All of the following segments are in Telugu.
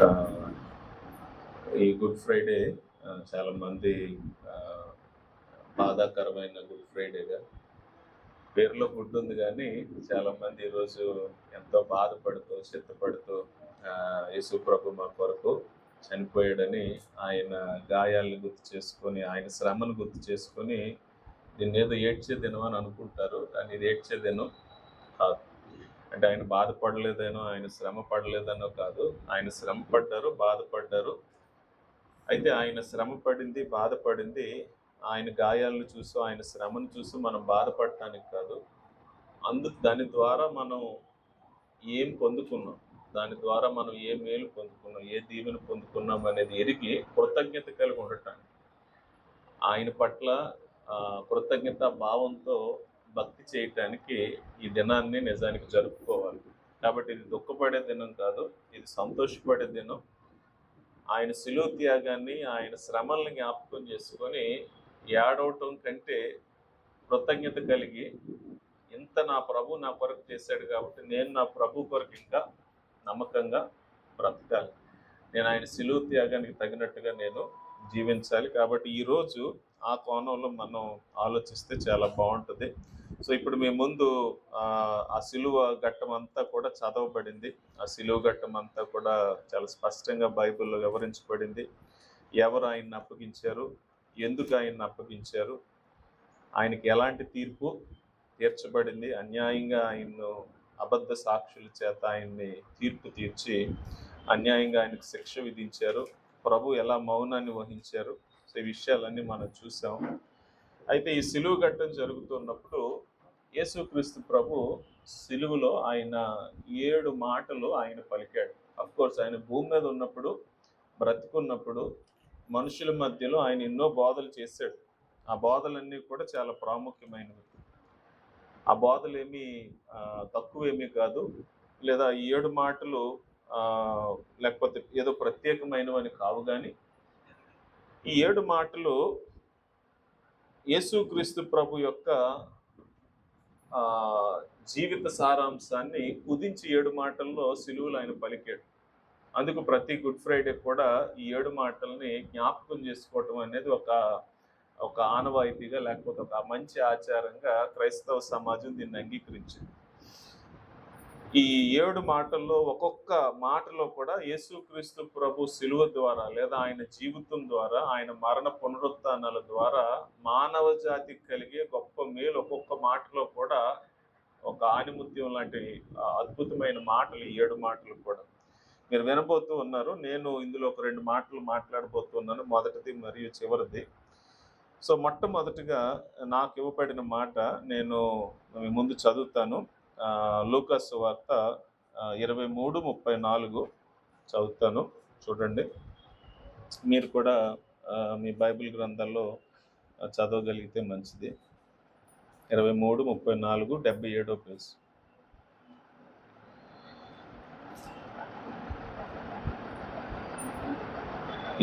ఆ, ఈ గుడ్ ఫ్రైడే చాలా మంది ఆ, బాధాకరమైన గుడ్ ఫ్రైడేగా పేరులో గుడ్ ఉంది, కానీ చాలా మంది ఈరోజు ఎంతో బాధపడుతూ సిద్ధపడుతూ యేసు ప్రభు మా కొరకు చనిపోయాడని ఆయన గాయాలను గుర్తు చేసుకొని ఆయన శ్రమను గుర్తు చేసుకొని దీన్ని ఏదో ఏడ్చే దినం అని అనుకుంటారు, కానీ ఇది ఏడ్చే దినం కాదు. అంటే ఆయన బాధపడలేదనో ఆయన శ్రమ పడలేదనో కాదు, ఆయన శ్రమ పడ్డారు, బాధపడ్డారు. అయితే ఆయన శ్రమ పడింది, బాధపడింది ఆయన గాయాలను చూసి ఆయన శ్రమను చూసి మనం బాధపడటానికి కాదు, దాని ద్వారా మనం ఏం పొందుకున్నాం, దాని ద్వారా మనం ఏ మేలు పొందుకున్నాం, ఏ దీవెన పొందుకున్నాం అనేది ఎరిగి కృతజ్ఞత కలిగి ఉండటానికి, ఆయన పట్ల కృతజ్ఞత భావంతో భక్తి చేయటానికి ఈ దినాన్ని నిజానికి జరుపుకోవాలి. కాబట్టి ఇది దుఃఖపడే దినం కాదు, ఇది సంతోషపడే దినం. ఆయన శిలువ త్యాగాన్ని, ఆయన శ్రమల్ని జ్ఞాపకం చేసుకొని ఏడవటం కంటే కృతజ్ఞత కలిగి, ఇంత నా ప్రభు నా కొరకు చేశాడు కాబట్టి నేను నా ప్రభు కొరకు ఇంకా నమ్మకంగా బ్రతకాలి, నేను ఆయన శిలువ త్యాగానికి తగినట్టుగా నేను జీవించాలి. కాబట్టి ఈరోజు ఆ కోణంలో మనం ఆలోచిస్తే చాలా బాగుంటుంది. సో ఇప్పుడు మీ ముందు ఆ శిలువ ఘట్టం అంతా కూడా చదవబడింది. ఆ శిలువ ఘట్టం అంతా కూడా చాలా స్పష్టంగా బైబిల్లో వివరించబడింది. ఎవరు ఆయన్ని అప్పగించారు, ఎందుకు ఆయన్ని అప్పగించారు, ఆయనకి ఎలాంటి తీర్పు తీర్చబడింది, అన్యాయంగా ఆయన్ను అబద్ధ సాక్షుల చేత ఆయన్ని తీర్పు తీర్చి అన్యాయంగా ఆయనకు శిక్ష విధించారు, ప్రభు ఎలా మౌనాన్ని వహించారు. సో ఈ విషయాలన్నీ మనం చూసాం. అయితే ఈ సిలువ ఘట్టం జరుగుతున్నప్పుడు యేసుక్రీస్తు ప్రభు సిలువలో ఆయన 7 మాటలు ఆయన పలికాడు. అఫ్కోర్స్ ఆయన భూమి మీద ఉన్నప్పుడు, బ్రతికున్నప్పుడు మనుషుల మధ్యలో ఆయన ఎన్నో బోధలు చేశాడు. ఆ బోధలన్నీ కూడా చాలా ప్రాముఖ్యమైనవి. ఆ బోధలు ఏమీ తక్కువేమీ కాదు, లేదా 7 మాటలు లేకపోతే ఏదో ప్రత్యేకమైనవని కావు, కానీ ఈ 7 మాటలు యేసుక్రీస్తు ప్రభు యొక్క జీవిత సారాంశాన్ని కుదించి 7 మాటల్లో సిలువలో ఆయన పలికాడు. అందుకు ప్రతి గుడ్ ఫ్రైడే కూడా ఈ 7 మాటల్ని జ్ఞాపకం చేసుకోవటం అనేది ఒక ఆనవాయితీగా, లేకపోతే ఒక మంచి ఆచారంగా క్రైస్తవ సమాజం దీన్ని అంగీకరించింది. ఈ 7 మాటల్లో ఒక్కొక్క మాటలో కూడా యేసుక్రీస్తు ప్రభు సిలువ ద్వారా, లేదా ఆయన జీవితం ద్వారా, ఆయన మరణ పునరుత్థానాల ద్వారా మానవ జాతికి కలిగే గొప్ప మేలు ఒక్కొక్క మాటలో కూడా ఒక ఆణిముత్యం లాంటి అద్భుతమైన మాటలు ఈ 7 మాటలు కూడా మీరు వినబోతూ ఉన్నారు. నేను ఇందులో ఒక 2 మాటలు మాట్లాడబోతున్నాను, మొదటిది మరియు చివరిది. సో మొట్టమొదటిగా నాకు ఇవ్వబడిన మాట నేను ముందు చదువుతాను. లూకాసు సువార్త 23:34 చదువుతాను, చూడండి. మీరు కూడా మీ బైబిల్ గ్రంథాల్లో చదవగలిగితే మంచిది. 23:34, 77వ పేజ్.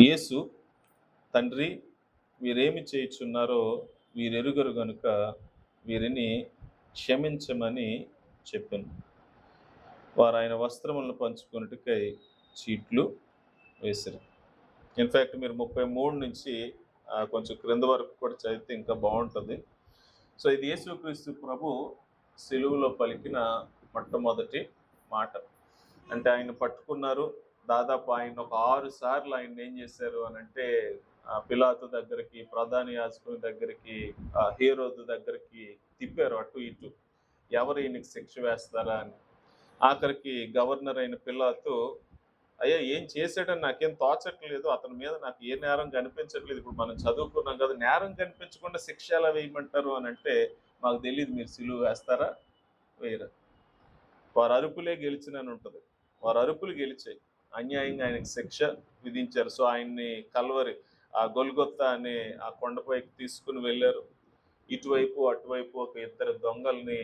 యేసు, తండ్రి, వీరేమి చేయుచున్నారో వీరెరుగరు గనుక వీరిని క్షమించమని చెప్పాను. వారు ఆయన వస్త్రములను పంచుకున్నట్టుకై చీట్లు వేశారు. ఇన్ఫ్యాక్ట్ మీరు 33 నుంచి కొంచెం క్రింద వరకు కూడా చదివితే ఇంకా బాగుంటుంది. సో ఇది యేసుక్రీస్తు ప్రభు సిలువలో పలికిన మొట్టమొదటి మాట. అంటే ఆయన పట్టుకున్నారు, దాదాపు ఆయన ఒక 6 సార్లు ఆయన ఏం చేశారు అని అంటే, పిలాతు దగ్గరికి, ప్రధాన యాజకుని దగ్గరికి, హేరోదు దగ్గరికి తిప్పారు అటు ఇటు, ఎవరు ఈయనకి శిక్ష వేస్తారా అని. ఆఖరికి గవర్నర్ అయిన పిలాతు, అయ్యా ఏం చేశాడని నాకేం తోచట్లేదు, అతని మీద నాకు ఏ నేరం కనిపించట్లేదు, ఇప్పుడు మనం చదువుకున్నాం కదా, నేరం కనిపించకుండా శిక్ష ఎలా వేయమంటారు అని అంటే, మాకు తెలియదు, మీరు సిలువ వేస్తారా వేయరా. వారు అరుపులే గెలిచినని ఉంటుంది, వారు అరుపులు గెలిచాయి, అన్యాయంగా ఆయనకి శిక్ష విధించారు. సో ఆయన్ని కల్వరి, ఆ గొల్గొత్తా అనే ఆ కొండపైకి తీసుకుని వెళ్ళారు. ఇటువైపు అటువైపు ఒక 2 దొంగల్ని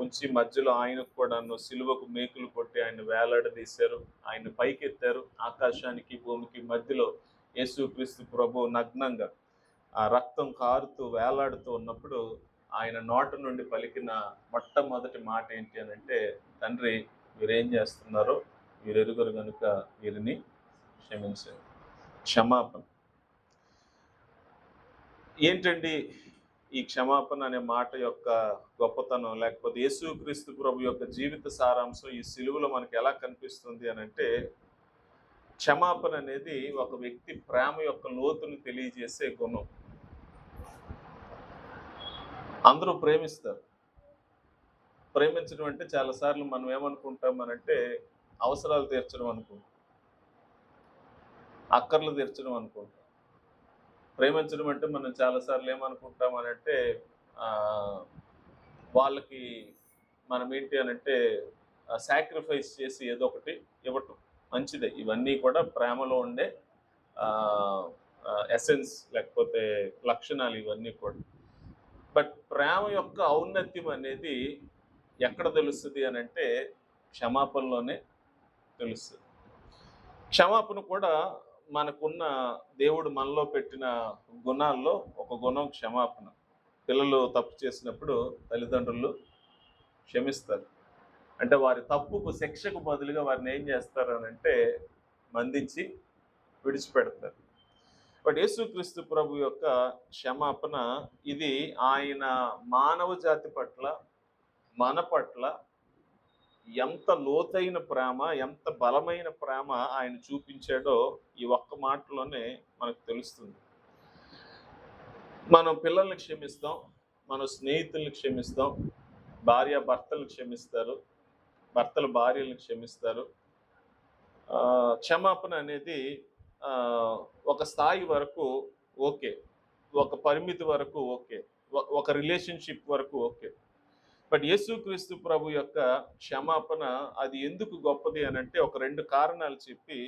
ఉంచి మధ్యలో ఆయనకు కూడా సిలువకు మేకులు కొట్టి ఆయన వేలాడదీశారు, ఆయన పైకెత్తారు. ఆకాశానికి భూమికి మధ్యలో యేసుక్రీస్తు ప్రభు నగ్నంగా ఆ రక్తం కారుతూ వేలాడుతూ ఉన్నప్పుడు ఆయన నోట నుండి పలికిన మొట్టమొదటి మాట ఏంటి అని అంటే, తండ్రి వీరేం చేస్తున్నారో వీరెరుగరు కనుక వీరిని క్షమించండి. క్షమాపణ ఏంటండి? ఈ క్షమాపణ అనే మాట యొక్క గొప్పతనం, లేకపోతే యేసుక్రీస్తు ప్రభు యొక్క జీవిత సారాంశం ఈ సిలువలో మనకి ఎలా కనిపిస్తుంది అని అంటే, క్షమాపణ అనేది ఒక వ్యక్తి ప్రేమ యొక్క లోతును తెలియజేసే గుణం. అందరూ ప్రేమిస్తారు. ప్రేమించడం అంటే చాలాసార్లు మనం ఏమనుకుంటామనంటే అవసరాలు తీర్చడం అనుకుంటాం, అక్కర్లు తీర్చడం అనుకుంటాం. ప్రేమించడం అంటే మనం చాలాసార్లు ఏమనుకుంటామనంటే వాళ్ళకి మనం ఏంటి అనంటే సాక్రిఫైస్ చేసి ఏదో ఒకటి ఇవ్వటం మంచిదే. ఇవన్నీ కూడా ప్రేమలో ఉండే ఎసెన్స్, లేకపోతే లక్షణాలు ఇవన్నీ కూడా. బట్ ప్రేమ యొక్క ఔన్నత్యం అనేది ఎక్కడ తెలుస్తుంది అని అంటే క్షమాపణలోనే తెలుస్తుంది. క్షమాపణ కూడా మనకున్న దేవుడు మనలో పెట్టిన గుణాల్లో ఒక గుణం క్షమాపణ. పిల్లలు తప్పు చేసినప్పుడు తల్లిదండ్రులు క్షమిస్తారు. అంటే వారి తప్పుకు శిక్షకు బదులుగా వారిని ఏం చేస్తారు అని అంటే మందించి విడిచిపెడతారు. బట్ యేసుక్రీస్తు ప్రభు యొక్క క్షమాపణ ఇది ఆయన మానవ జాతి పట్ల, మన పట్ల ఎంత లోతైన ప్రేమ, ఎంత బలమైన ప్రేమ ఆయన చూపించాడో ఈ ఒక్క మాటలోనే మనకు తెలుస్తుంది. మనం పిల్లల్ని క్షమిస్తాం, మన స్నేహితుల్ని క్షమిస్తాం, భార్య భర్తలు క్షమిస్తారు, భర్తలు భార్యలను క్షమిస్తారు. క్షమాపణ అనేది ఒక స్థాయి వరకు ఓకే, ఒక పరిమితి వరకు ఓకే, ఒక రిలేషన్షిప్ వరకు ఓకే. బట్ యేసుక్రీస్తు ప్రభు యొక్క క్షమాపణ అది ఎందుకు గొప్పది అని అంటే ఒక 2 కారణాలు చెప్పి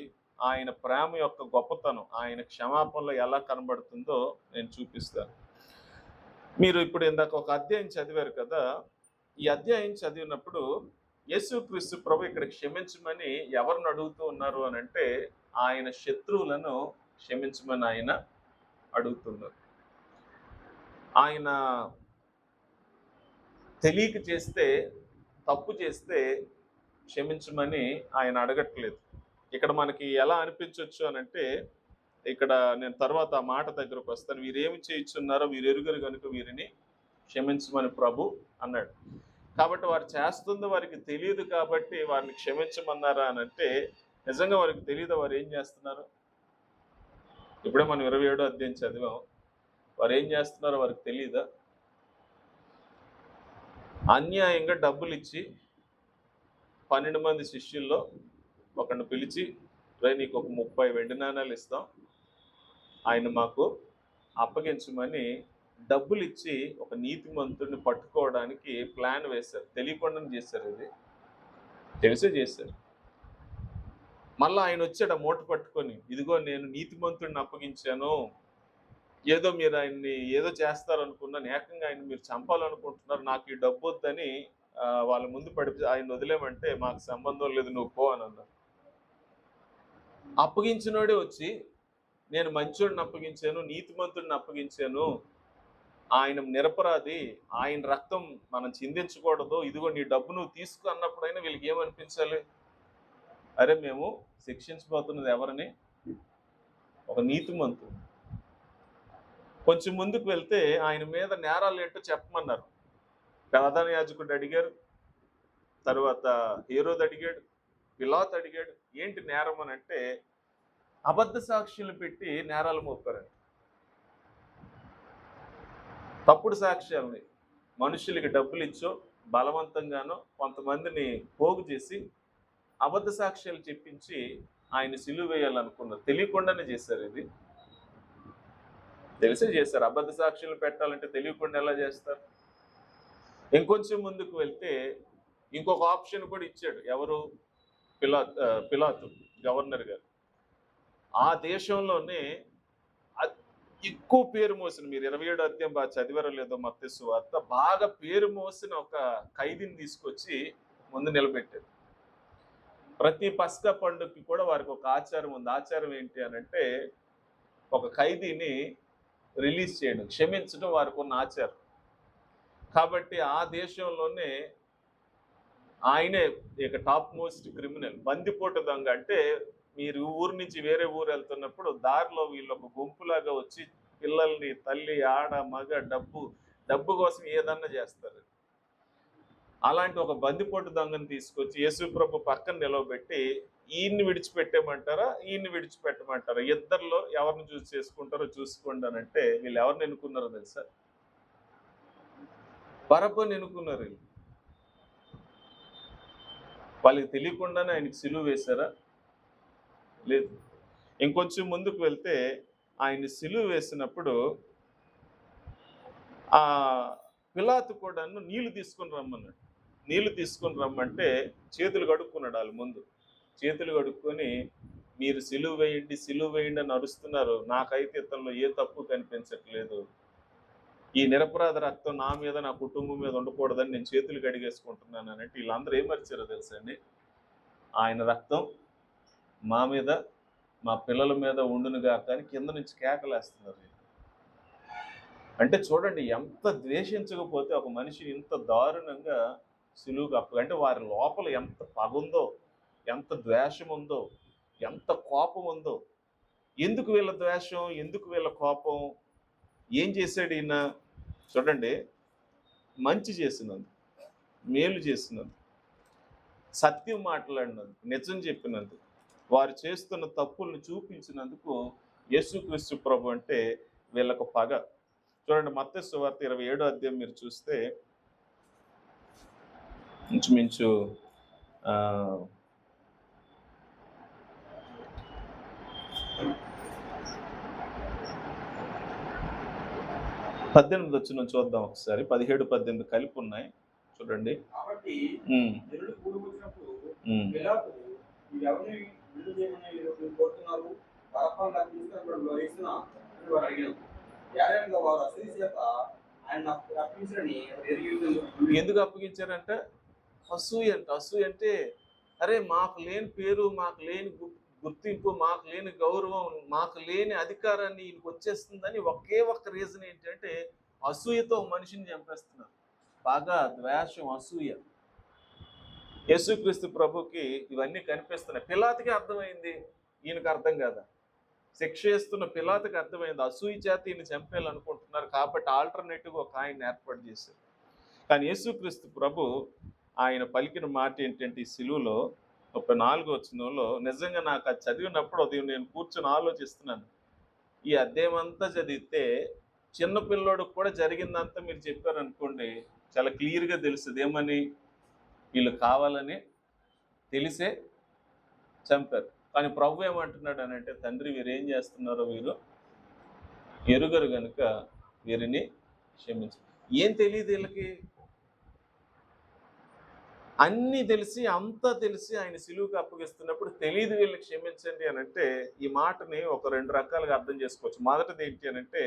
ఆయన ప్రేమ యొక్క గొప్పతనం ఆయన క్షమాపణలో ఎలా కనబడుతుందో నేను చూపిస్తాను. మీరు ఇప్పుడు ఇందాక ఒక అధ్యాయం చదివారు కదా, ఈ అధ్యాయం చదివినప్పుడు యేసుక్రీస్తు ప్రభు ఇక్కడ క్షమించమని ఎవరిని అడుగుతూ ఉన్నారు అని అంటే ఆయన శత్రువులను క్షమించమని ఆయన అడుగుతున్నారు. ఆయన తెలియక చేస్తే, తప్పు చేస్తే క్షమించమని ఆయన అడగట్లేదు. ఇక్కడ మనకి ఎలా అనిపించవచ్చు అని అంటే, ఇక్కడ నేను తర్వాత ఆ మాట దగ్గరకు వస్తాను. వీరేమి చేయించున్నారో వీరెరుగరు కనుక వీరిని క్షమించమని ప్రభు అన్నాడు. కాబట్టి వారు చేస్తుందో వారికి తెలియదు కాబట్టి వారిని క్షమించమన్నారా అని అంటే నిజంగా వారికి తెలియదు వారు ఏం చేస్తున్నారు. ఇప్పుడే మనం 27వ అధ్యాయం చదివాం. వారు ఏం చేస్తున్నారో వారికి తెలియదా? అన్యాయంగా డబ్బులు ఇచ్చి 12 మంది శిష్యుల్లో ఒకరిని పిలిచి, నీకు ఒక 30 వెండి నాణాలు ఇస్తాం, ఆయన మాకు అప్పగించమని డబ్బులు ఇచ్చి ఒక నీతిమంతుడిని పట్టుకోవడానికి ప్లాన్ వేశారు. తెలియకుండానే చేశారు, ఇది తెలిసే చేశారు. మళ్ళీ ఆయన వచ్చాడు ఆ మూట పట్టుకొని, ఇదిగో నేను నీతిమంతుడిని అప్పగించాను, ఏదో మీరు ఆయన్ని ఏదో చేస్తారనుకున్నాను, ఏకంగా ఆయన మీరు చంపాలనుకుంటున్నారు, నాకు ఈ డబ్బు వద్దని వాళ్ళ ముందు పడిపి ఆయన వదిలేమంటే మాకు సంబంధం లేదు, నువ్వు పో అని అన్నారు. అప్పగించినోడే వచ్చి నేను మంచోడిని అప్పగించాను, నీతిమంతుడిని అప్పగించాను, ఆయన నిరపరాధి, ఆయన రక్తం మనం చిందించకూడదు, ఇదిగో నీ డబ్బు నువ్వు తీసుకు అన్నప్పుడైనా వీళ్ళకి ఏమనిపించాలి? అరే మేము శిక్షించబోతున్నది ఎవరిని? ఒక నీతిమంతుడు. కొంచెం ముందుకు వెళ్తే ఆయన మీద నేరాలు ఏంటో చెప్పమన్నారు. ప్రధాన యాజకుడు అడిగారు, తర్వాత హేరోదు అడిగాడు, పిలాతు అడిగాడు, ఏంటి నేరం అని అంటే అబద్ధ సాక్షులు పెట్టి నేరాలు మోపారండి. తప్పుడు సాక్ష్యాలని మనుషులకి డబ్బులు ఇచ్చో బలవంతంగానో కొంతమందిని పోగు చేసి అబద్ధ సాక్ష్యాలు చెప్పించి ఆయన సిలువ వేయాలనుకున్నారు. తెలియకుండానే చేశారు. ఇది తెలిసే చేశారు. అబద్ధ సాక్షులు పెట్టాలంటే తెలియకుండా ఎలా చేస్తారు? ఇంకొంచెం ముందుకు వెళ్తే ఇంకొక ఆప్షన్ కూడా ఇచ్చాడు. ఎవరు? పిలాతు గవర్నర్ గారు. ఆ దేశంలోనే ఎక్కువ పేరు మోసిన, మీరు 27వ అధ్యాయం బాగా చదివారో లేదో మత్తయి సువార్త, బాగా పేరు మోసిన ఒక ఖైదీని తీసుకొచ్చి ముందు నిలబెట్టారు. ప్రతి పస్కా పండుగకి కూడా వారికి ఒక ఆచారం ఉంది. ఆచారం ఏంటి అని అంటే ఒక ఖైదీని రిలీజ్ చేయడం, క్షమించడం వారికి ఉన్న ఆచారం. కాబట్టి ఆ దేశంలోనే ఆయనే ఇక టాప్ మోస్ట్ క్రిమినల్. బందిపోటు దొంగ అంటే మీరు ఊరు నుంచి వేరే ఊరు వెళ్తున్నప్పుడు దారిలో వీళ్ళు ఒక గుంపులాగా వచ్చి పిల్లల్ని, తల్లి, ఆడ, మగ, డబ్బు కోసం ఏదన్నా చేస్తారు. అలాంటి ఒక బందిపోటు దొంగని తీసుకొచ్చి యేసుప్రభు పక్కన నిలవబెట్టి ఈయన్ని విడిచిపెట్టేమంటారా, ఈయన్ని విడిచిపెట్టమంటారా, ఇద్దరిలో ఎవరిని చూసి చేసుకుంటారో చూసుకోండి అని అంటే వీళ్ళు ఎవరిని ఎన్నుకున్నారో తెలుసా? బరబ్బని ఎన్నుకున్నారు వీళ్ళు. వాళ్ళకి తెలియకుండానే ఆయనకి సిలువ వేశారా? లేదు. ఇంకొంచెం ముందుకు వెళ్తే ఆయన సిలువ వేసినప్పుడు ఆ పిలాతు కూడాను నీళ్లు తీసుకొని రమ్మన్నాడు. నీళ్లు తీసుకొని రమ్మంటే చేతులు కడుక్కున్నాడు. వాళ్ళు ముందు చేతులు కడుక్కొని మీరు సిలువ వేయండి అని అరుస్తున్నారు, నాకైతే ఇతనిలో ఏ తప్పు కనిపించట్లేదు, ఈ నిరపరాధ రక్తం నా మీద నా కుటుంబం మీద ఉండకూడదని నేను చేతులు కడిగేసుకుంటున్నాను అంటే వీళ్ళందరూ ఏం మర్చారో తెలుసా అండి? ఆయన రక్తం మా మీద మా పిల్లల మీద ఉండునుగా కానీ కింద నుంచి కేకలేస్తున్నారు. అంటే చూడండి, ఎంత ద్వేషించకపోతే ఒక మనిషి ఇంత దారుణంగా సులువుగా అంటే వారి లోపల ఎంత పగ ఉందో, ఎంత ద్వేషం ఉందో, ఎంత కోపం ఉందో. ఎందుకు వీళ్ళ ద్వేషం, ఎందుకు వీళ్ళ కోపం? ఏం చేశాడు ఈయన? చూడండి, మంచి చేసినందుకు, మేలు చేసినందుకు, సత్యం మాట్లాడినందుకు, నిజం చెప్పినందుకు, వారు చేస్తున్న తప్పులను చూపించినందుకు యేసుక్రీస్తు ప్రభు అంటే వీళ్ళకు పగ. చూడండి, మత్తయి సువార్త 27వ అధ్యాయం మీరు చూస్తే ఇంచుమించు 18 వచ్చిన చూద్దాం ఒకసారి. 17, 18 కలిపి ఉన్నాయి చూడండి. ఎందుకు అప్పగించారంటే అసూయ అంట. అసూయ అంటే అరే మాకు లేని పేరు, మాకు లేని గుర్తింపు, మాకు లేని గౌరవం, మాకు లేని అధికారాన్ని ఈయనకు వచ్చేస్తుందని ఒకే ఒక్క రీజన్ ఏంటంటే అసూయతో మనిషిని చంపేస్తున్నారు. బాగా ద్వేషం, అసూయ. యేసుక్రీస్తు ప్రభుకి ఇవన్నీ కనిపిస్తున్నాయి. పిలాతుకి అర్థమైంది, ఈయనకు అర్థం కాదా? శిక్ష చేస్తున్న పిలాతుకి అర్థమైంది, అసూయ చేత ఈయన చంపేయాలనుకుంటున్నారు కాబట్టి ఆల్టర్నేటివ్గా ఒక ఆయన ఏర్పాటు చేశారు. కానీ యేసుక్రీస్తు ప్రభు ఆయన పలికిన మాట ఏంటంటే ఈ సిలువలో 34వ వచనంలో నిజంగా నాకు అది చదివినప్పుడు అది నేను కూర్చొని ఆలోచిస్తున్నాను. ఈ అధ్యాయం అంతా చదివితే చిన్నపిల్లోడికి కూడా జరిగిందంతా మీరు చెప్పారనుకోండి, చాలా క్లియర్గా తెలుస్తుంది. ఏమని? వీళ్ళు కావాలని తెలిసే చంపారు. కానీ ప్రభు ఏమంటున్నాడు అని అంటే, తండ్రి వీరేం చేస్తున్నారో వీరు ఎరుగరు గనుక వీరిని క్షమించు. ఏం తెలియదు వీళ్ళకి? అన్నీ తెలిసి, అంతా తెలిసి ఆయన సిలువుకి అప్పగిస్తున్నప్పుడు తెలియదు వీళ్ళకి క్షమించండి అని అంటే ఈ మాటని ఒక 2 రకాలుగా అర్థం చేసుకోవచ్చు. మొదటిది ఏంటి అని అంటే,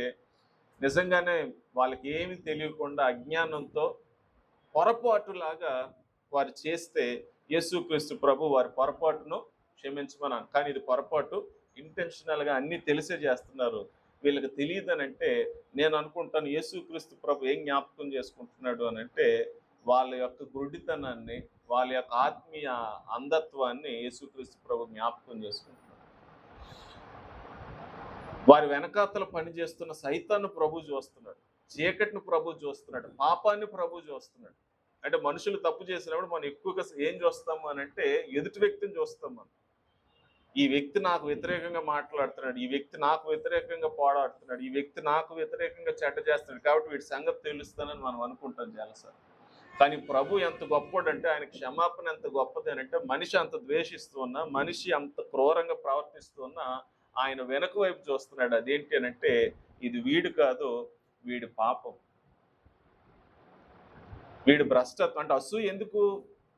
నిజంగానే వాళ్ళకి ఏమి తెలియకుండా అజ్ఞానంతో పొరపాటులాగా వారు చేస్తే యేసుక్రీస్తు ప్రభు వారి పొరపాటును క్షమించమన్నాను. కానీ ఇది పొరపాటు, ఇంటెన్షనల్గా అన్నీ తెలిసే చేస్తున్నారు, వీళ్ళకి తెలియదు అని అంటే నేను అనుకుంటాను యేసుక్రీస్తు ప్రభు ఏం జ్ఞాపకం చేసుకుంటున్నాడు అని అంటే వాళ్ళ యొక్క గుడ్డితనాన్ని, వాళ్ళ యొక్క ఆత్మీయ అంధత్వాన్ని యేసుక్రీస్తు ప్రభు జ్ఞాపకం చేసుకుంటున్నాడు. వారి వెనకాతల పనిచేస్తున్న సైతాన్ని ప్రభు చూస్తున్నాడు, చీకటిని ప్రభు చూస్తున్నాడు, పాపాన్ని ప్రభు చూస్తున్నాడు. అంటే మనుషులు తప్పు చేసినప్పుడు మనం ఎక్కువగా ఏం చూస్తాము అని అంటే ఎదుటి వ్యక్తిని చూస్తాం. మనం ఈ వ్యక్తి నాకు వ్యతిరేకంగా మాట్లాడుతున్నాడు, ఈ వ్యక్తి నాకు వ్యతిరేకంగా పోరాడుతున్నాడు, ఈ వ్యక్తి నాకు వ్యతిరేకంగా చెడ్డ చేస్తున్నాడు కాబట్టి వీడి సంగతి తెలుస్తానని మనం అనుకుంటాం చాలాసార్లు. కానీ ప్రభు ఎంత గొప్పడంటే ఆయన క్షమాపణ ఎంత గొప్పది అని అంటే, మనిషి అంత ద్వేషిస్తూ ఉన్నా, మనిషి అంత క్రూరంగా ప్రవర్తిస్తూ ఉన్నా ఆయన వెనక వైపు చూస్తున్నాడు. అదేంటి అని అంటే ఇది వీడు కాదు, వీడి పాపం, వీడు భ్రష్టత్వం. అంటే అసూయ ఎందుకు?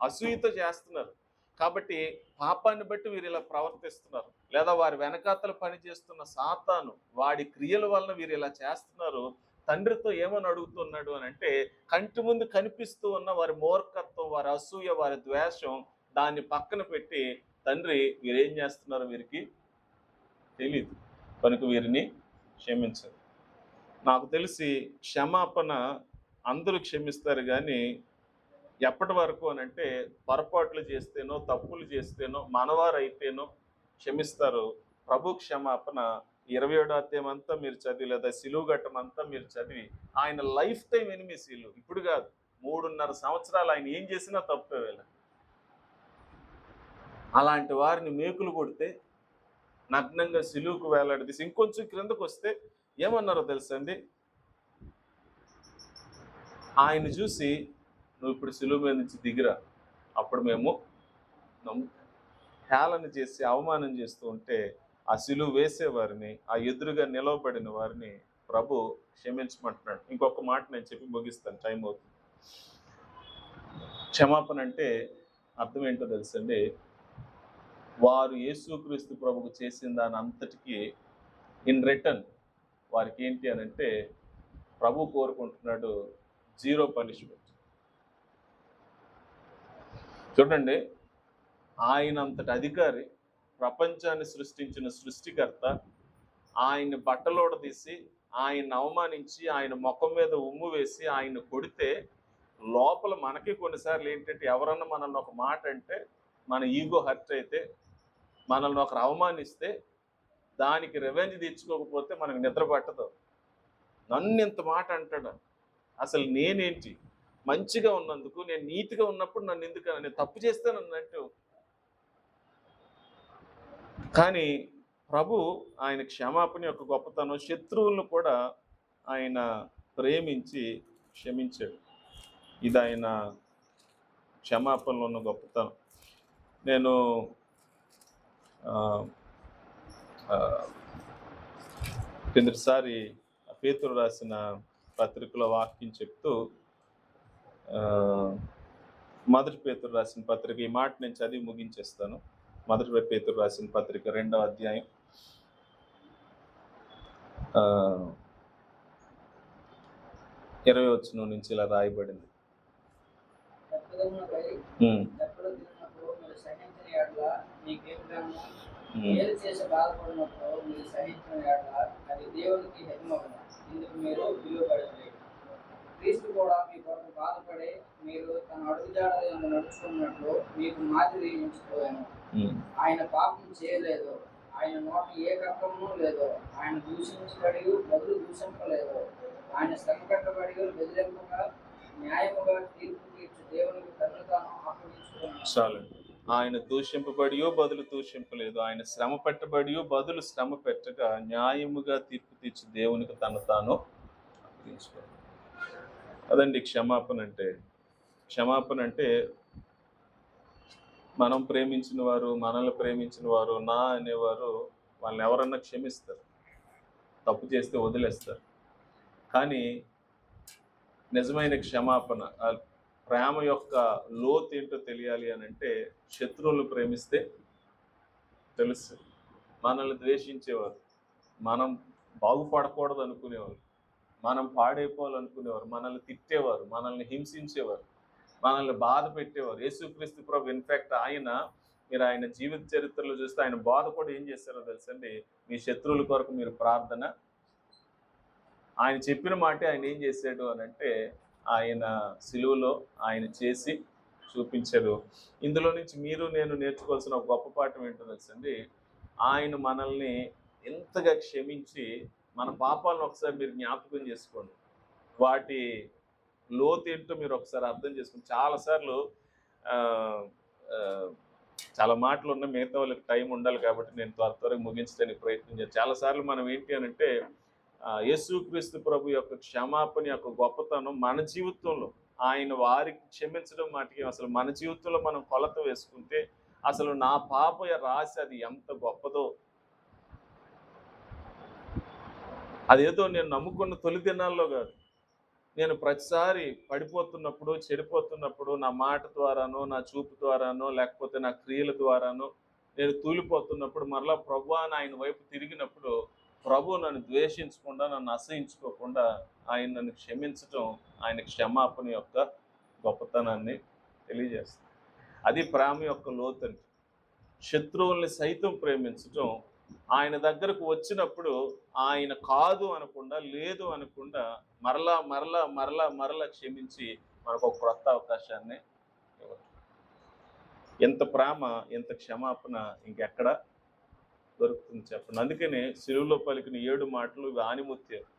అసూయతో చేస్తున్నారు కాబట్టి పాపాన్ని బట్టి వీరు ఇలా ప్రవర్తిస్తున్నారు. లేదా వారి వెనకాతలు పనిచేస్తున్న సాతాను వాడి క్రియల వలన వీరు ఇలా చేస్తున్నారు. తండ్రితో ఏమని అడుగుతున్నాడు అని అంటే, కంటి ముందు కనిపిస్తూ ఉన్న వారి మూర్ఖత్వం, వారి అసూయ, వారి ద్వేషం దాన్ని పక్కన పెట్టి, తండ్రి వీరేం చేస్తున్నారో వీరికి తెలీదు కనుక వీరిని క్షమించరు. నాకు తెలిసి క్షమాపణ అందరూ క్షమిస్తారు కానీ ఎప్పటి వరకు అని అంటే పొరపాట్లు చేస్తేనో తప్పులు చేస్తేనో మనవారైతేనో క్షమిస్తారు. ప్రభు క్షమాపణ 27వ అధ్యాయం అంతా మీరు చదివి లేదా సిలువ ఘట్టం అంతా మీరు చదివి ఆయన లైఫ్ టైం ఎనిమిసీలు ఇప్పుడు కాదు 3.5 సంవత్సరాలు ఆయన ఏం చేసినా తప్పే వేళ. అలాంటి వారిని మేకులు కొడితే నగ్నంగా సిలువుకు వేలాడదీసి ఇంకొంచెం క్రిందకు వస్తే ఏమన్నారో తెలుసండి, ఆయన చూసి నువ్వు ఇప్పుడు సిలువ మీద నుంచి దిగిరా, అప్పుడు మేము హేళన చేసి అవమానం చేస్తూ ఉంటే ఆ సిలువ వేసేవారిని, ఆ ఎదురుగా నిలవబడిన వారిని ప్రభు క్షమించమంటున్నాడు. ఇంకొక మాట నేను చెప్పి ముగిస్తాను, టైం అవుతుంది. క్షమాపణ అంటే అర్థం ఏంటో తెలుసండి, వారు యేసుక్రీస్తు ప్రభుకు చేసిన దాని అంతటికీ ఇన్ రిటర్న్ వారికి ఏంటి అని అంటే ప్రభు కోరుకుంటున్నాడు 0 పనిష్మెంట్. చూడండి, ఆయన అంతటి అధికారి, ప్రపంచాన్ని సృష్టించిన సృష్టికర్త, ఆయన్ని బట్టలోడ తీసి ఆయన అవమానించి ఆయన ముఖం మీద ఉమ్ము వేసి ఆయన కొడితే లోపల మనకి కొన్నిసార్లు ఏంటంటే ఎవరన్నా మనల్ని ఒక మాట అంటే మన ఈగో హర్ట్ అయితే, మనల్ని ఒకరు అవమానిస్తే దానికి రెవెంజ్ తీర్చుకోకపోతే మనకు నిద్ర పట్టదు. నన్ను ఇంత మాట అంటాడు, అసలు నేనేంటి, మంచిగా ఉన్నందుకు, నేను నీతిగా ఉన్నప్పుడు నన్ను ఎందుకు, నేను తప్పు చేస్తాను అన్నట్టు. కానీ ప్రభు ఆయన క్షమాపణ యొక్క గొప్పతనం, శత్రువులను కూడా ఆయన ప్రేమించి క్షమించాడు. ఇది ఆయన క్షమాపణలో ఉన్న గొప్పతనం. నేను కిందటిసారి పేతురు రాసిన పత్రికలో వాక్యం చెప్తూ మొదటి పేతురు రాసిన పత్రిక, ఈ మాట నేను చదివి ముగించేస్తాను. మొదటి పేతురు రాసిన పత్రిక 2వ అధ్యాయం 20వ వచనం నుంచి ఇలా రాయబడింది. క్రీస్తు కూడా మీ కొరకు బాధపడే మీరు తన అడుగుజాడలను నడుచుకున్నట్లు మీకు మాదిరి ఎంచుకోయాను. ఆయన పాపం చేయలేదు, ఆయన నోట ఏ కర్మము లేదు, ఆయన దూషించబడి బదులు దూషింపలేదు, ఆయన శ్రమ పెట్టబడి బెదిరింపగా న్యాయముగా తీర్పు తీర్చు దేవునికి తనను తాను అప్పగించుకున్నాడు. ఆయన దూషింపబడి బదులు దూషింపలేదు, ఆయన శ్రమ పెట్టబడి బదులు శ్రమ పెట్టగా న్యాయముగా తీర్పు తీర్చి దేవునికి తను తాను అప్పగించుకున్నాడు. అదండి క్షమాపణ అంటే. క్షమాపణ అంటే మనం ప్రేమించిన వారు, మనల్ని ప్రేమించిన వారు, నా అనేవారు వాళ్ళని ఎవరన్నా క్షమిస్తారు, తప్పు చేస్తే వదిలేస్తారు. కానీ నిజమైన క్షమాపణ, ప్రేమ యొక్క లోతు ఏంటో తెలియాలి అని అంటే శత్రువులు ప్రేమిస్తే తెలుస్తుంది. మనల్ని ద్వేషించేవారు, మనం బాగుపడకూడదు అనుకునేవారు, మనం పాడైపోవాలనుకునేవారు, మనల్ని తిట్టేవారు, మనల్ని హింసించేవారు, మనల్ని బాధ పెట్టేవారు. యేసుక్రీస్తు ప్రభు ఇన్ఫాక్ట్ మీరు ఆయన జీవిత చరిత్రలో చూస్తే ఆయన బాధ కూడా ఏం చేస్తారో తెలుసండి, మీ శత్రువుల కొరకు మీరు ప్రార్థన. ఆయన చెప్పిన మాటే ఆయన ఏం చేశాడు అని అంటే ఆయన సిలువలో ఆయన చేసి చూపించారు. ఇందులో నుంచి మీరు నేను నేర్చుకోవాల్సిన ఒక గొప్ప పాఠం ఏంటో తెలుసండి, ఆయన మనల్ని ఎంతగా క్షమించి మన పాపాలను ఒకసారి మీరు జ్ఞాపకం చేసుకోండి, వాటి లోతు ఏంటో మీరు ఒకసారి అర్థం చేసుకోండి. చాలాసార్లు చాలా మాటలు ఉన్నాయి, మిగతా వాళ్ళకి టైం ఉండాలి కాబట్టి నేను త్వరగా ముగించడానికి ప్రయత్నం చేస్తాను. చాలాసార్లు మనం ఏంటి అని అంటే యేసుక్రీస్తు ప్రభు యొక్క క్షమాపణ యొక్క గొప్పతనం మన జీవితంలో, ఆయన వారికి క్షమించడం మాటికి అసలు మన జీవితంలో మనం కొలత వేసుకుంటే అసలు నా పాప రాశి అది ఎంత గొప్పదో. అదేదో నేను నమ్ముకున్న తొలి దినాల్లో కాదు, నేను ప్రతిసారి పడిపోతున్నప్పుడు, చెడిపోతున్నప్పుడు, నా మాట ద్వారానో, నా చూపు ద్వారానో, లేకపోతే నా క్రియల ద్వారానో నేను తూలిపోతున్నప్పుడు మరలా ప్రభు అని ఆయన వైపు తిరిగినప్పుడు ప్రభు నన్ను ద్వేషించకుండా, నన్ను అసహించుకోకుండా ఆయన నన్ను క్షమించటం ఆయన క్షమాపణ యొక్క గొప్పతనాన్ని తెలియజేస్తుంది. అది ప్రేమ యొక్క లోతు. శత్రువుల్ని సైతం ప్రేమించటం, ఆయన దగ్గరకు వచ్చినప్పుడు ఆయన కాదు అనకుండా, లేదు అనకుండా మరలా మరలా మరలా మరలా క్షమించి మనకు ఒక క్రొత్త అవకాశాన్ని ఇవ్వటం. ఎంత ప్రేమ, ఎంత క్షమాపణ ఇంకెక్కడ దొరుకుతుంది చెప్పండి. అందుకనే సిలువలో పలికిన 7 మాటలు ఇవి ఆణిముత్యాలు.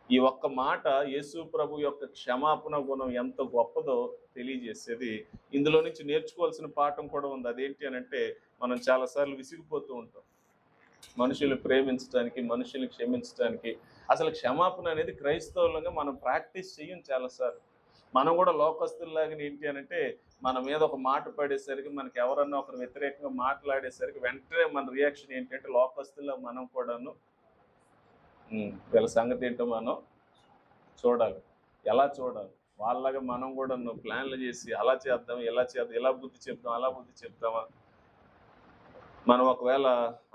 ఈ ఒక్క మాట యేసు ప్రభు యొక్క క్షమాపణ గుణం ఎంత గొప్పదో తెలియజేసేది. ఇందులో నుంచి నేర్చుకోవాల్సిన పాఠం కూడా ఉంది. అదేంటి అనంటే, మనం చాలాసార్లు విసిగిపోతూ ఉంటాం. మనుషులు ప్రేమించడానికి, మనుషుల్ని క్షమించడానికి. అసలు క్షమాపణ అనేది క్రైస్తవులంగా మనం ప్రాక్టీస్ చెయ్యం చాలాసార్లు. మనం కూడా లోకస్తుల్లాగా ఏంటి అనంటే, మన మీద ఒక మాట పడేసరికి, మనకి ఎవరన్నా ఒకరు వ్యతిరేకంగా మాట్లాడేసరికి వెంటనే మన రియాక్షన్ ఏంటంటే, లోకస్తుల్లో మనం కూడాను వీళ్ళ సంగతి ఏంటో మనం చూడాలి. ఎలా చూడాలి? వాళ్ళలాగా మనం కూడా ప్లాన్లు చేసి అలా చేద్దాం, ఇలా చేద్దాం, ఇలా బుద్ధి చెప్తాం, అలా బుద్ధి చెప్తామా? మనం ఒకవేళ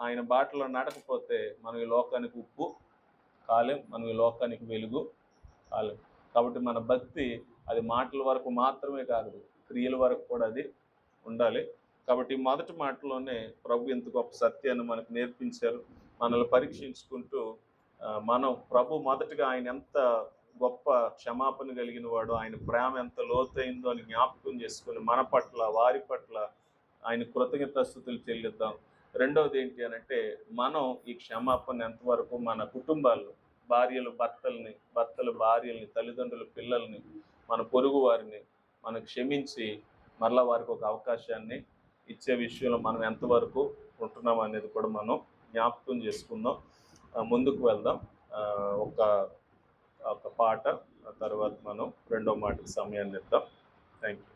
ఆయన బాటలో నడకపోతే మనం ఈ లోకానికి ఉప్పు కాలేం, మనం ఈ లోకానికి వెలుగు కాలేం. కాబట్టి మన భక్తి అది మాటల వరకు మాత్రమే కాదు, క్రియల వరకు కూడా అది ఉండాలి. కాబట్టి మొదటి మాటలోనే ప్రభు ఎంత గొప్ప సత్యాన్ని మనకు నేర్పించారు. మనల్ని పరీక్షించుకుంటూ మనం ప్రభు మొదటగా ఆయన ఎంత గొప్ప క్షమాపణ కలిగిన వాడు, ఆయన ప్రేమ ఎంత లోతైందో అని జ్ఞాపకం చేసుకుని మన పట్ల, వారి పట్ల ఆయన కృతజ్ఞతాస్తుతులు చెల్లిద్దాం. రెండవది ఏంటి అనంటే, మనం ఈ క్షమాపణ ఎంతవరకు మన కుటుంబాల్లో, భార్యలు భర్తల్ని, భర్తలు భార్యల్ని, తల్లిదండ్రులు పిల్లల్ని, మన పొరుగు వారిని మనం క్షమించి మరలా వారికి ఒక అవకాశాన్ని ఇచ్చే విషయంలో మనం ఎంతవరకు ఉంటున్నాం అనేది కూడా మనం జ్ఞాపకం చేసుకుందాం. ముందుకు వెళ్దాం. ఒక పాట తర్వాత మనం రెండో మాటకి సమయాన్ని ఇద్దాం. Thank you.